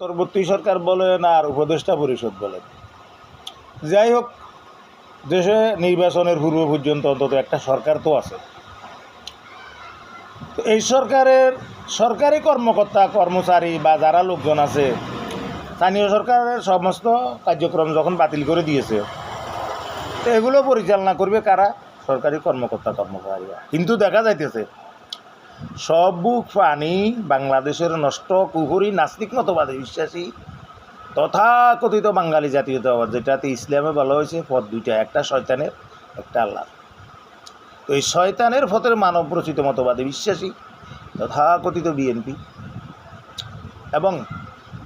পরবর্তী সরকার বলেন আর উপদেষ্টা পরিষদ বলেন, যাই হোক, দেশে নির্বাচনের পূর্ব পর্যন্ত অন্তত একটা সরকার তো আছে। তো এই সরকারের সরকারি কর্মকর্তা কর্মচারী বা যারা লোকজন আছে, স্থানীয় সরকারের সমস্ত কার্যক্রম যখন বাতিল করে দিয়েছে, তো এগুলো পরিচালনা করবে কারা? সরকারি কর্মকর্তা কর্মচারীরা। কিন্তু দেখা যাইতেছে সব বুক পানি বাংলাদেশের নষ্ট কুহুরি নাস্তিক মতবাদে বিশ্বাসী তথাকথিত বাঙালি জাতীয়তাবাদ, যেটাতে ইসলামে বলা হয়েছে পথ দুইটা, একটা শয়তানের, একটা আল্লাহর। তো এই শয়তানের পথের মানব রচিত মতবাদে বিশ্বাসী তথাকথিত বিএনপি এবং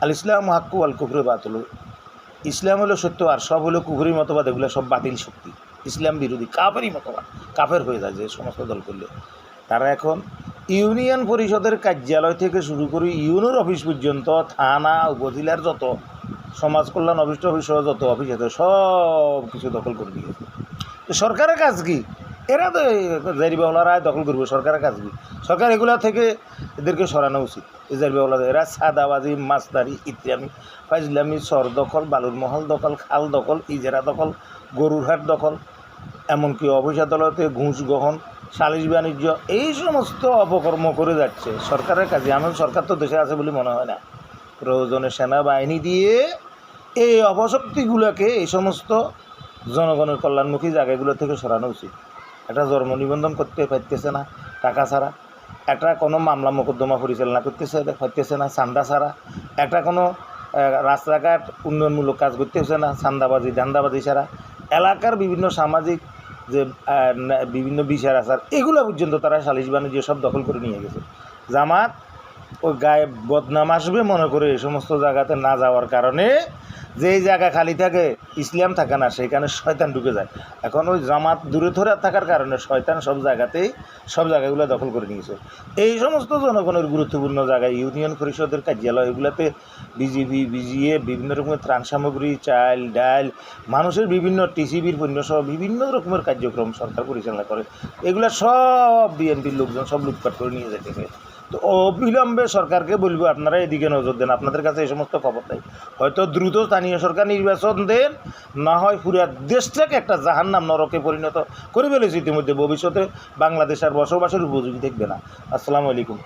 আল ইসলাম হাক্কু আল কুফরে বাতুল, ইসলাম হলো সত্য আর সব হলো কুফরি মতবাদ, এগুলো সব বাতিল শক্তি, ইসলাম বিরোধী কাফেরই মতবাদ, কাফের হয়ে যায় যে সমস্ত দল করলে। তারা এখন ইউনিয়ন পরিষদের কার্যালয় থেকে শুরু করে ইউনোর অফিস পর্যন্ত, থানা উপজেলার যত সমাজ কল্যাণ অফিস সহ যত অফিস আছে সব কিছু দখল করে দিয়েছে। তো সরকারের কাজ কি? এরা তো জারিবাওয়ালারাই দখল করবে। সরকারের কাজ কি? সরকার এগুলো থেকে এদেরকে সরানো উচিত। এই জারিবাওয়ালা এরা সাদাবাজি, মাছদারি, ইত্যাদি ফাইজলামি, চর দখল, বালুর মহল দখল, খাল দখল, ইজেরা দখল, গরুর হাট দখল, এমনকি অফিস আদালতে ঘুষ গ্রহণ, সালিশ বাণিজ্য, এই সমস্ত অপকর্ম করে যাচ্ছে সরকারের কাজে। এমন সরকার তো দেশে আছে বলে মনে হয় না। প্রয়োজনে সেনাবাহিনী দিয়ে এই অপশক্তিগুলোকে এই সমস্ত জনগণের কল্যাণমুখী জায়গাগুলো থেকে সরানো উচিত। একটা জন্ম নিবন্ধন করতে পারতেছে না টাকা ছাড়া, একটা কোনো মামলা মোকদ্দমা পরিচালনা পারতেছে না চান্দা ছাড়া, একটা কোনো রাস্তাঘাট উন্নয়নমূলক কাজ করতেছে না চান্দাবাজি ধান্দাবাজি ছাড়া, এলাকার বিভিন্ন সামাজিক যে বিভিন্ন বিচার আচার এগুলো পর্যন্ত তারা সালিশ বাণিজ্য সব দখল করে নিয়ে গেছে। জামাত ওই গায়ে বদনাম আসবে মনে করে এই সমস্ত জায়গাতে না যাওয়ার কারণে, যেই জায়গা খালি থাকে ইসলাম থাকে না, সেইখানে শয়তান ঢুকে যায়। এখন ওই জামাত দূরে ধরে থাকার কারণে শয়তান সব জায়গাগুলো দখল করে নিয়েছে। এই সমস্ত জনগণের গুরুত্বপূর্ণ জায়গায় ইউনিয়ন পরিষদের কার্যালয়, এগুলোতে বিজিবি, বিজিএ, বিভিন্ন রকমের ত্রাণ সামগ্রী, চাল ডাল, মানুষের বিভিন্ন টিসিবির পণ্যসহ বিভিন্ন রকমের কার্যক্রম সরকার পরিচালনা করে। এগুলো সব বিএনপির লোকজন সব লুটপাট করে নিয়ে যেতেছে। তো অবিলম্বে সরকারকে বলবো, আপনারা এদিকে নজর দেন। আপনাদের কাছে এই সমস্ত খবর নেই, হয়তো দ্রুত স্থানীয় সরকার নির্বাচন দেন, না হয় পুরো দেশটাকে একটা জাহান্নাম নরকে পরিণত করে ফেলেছে ইতিমধ্যে। ভবিষ্যতে বাংলাদেশ আর বসবাসের উপযোগী থাকবে না। আসসালামু আলাইকুম।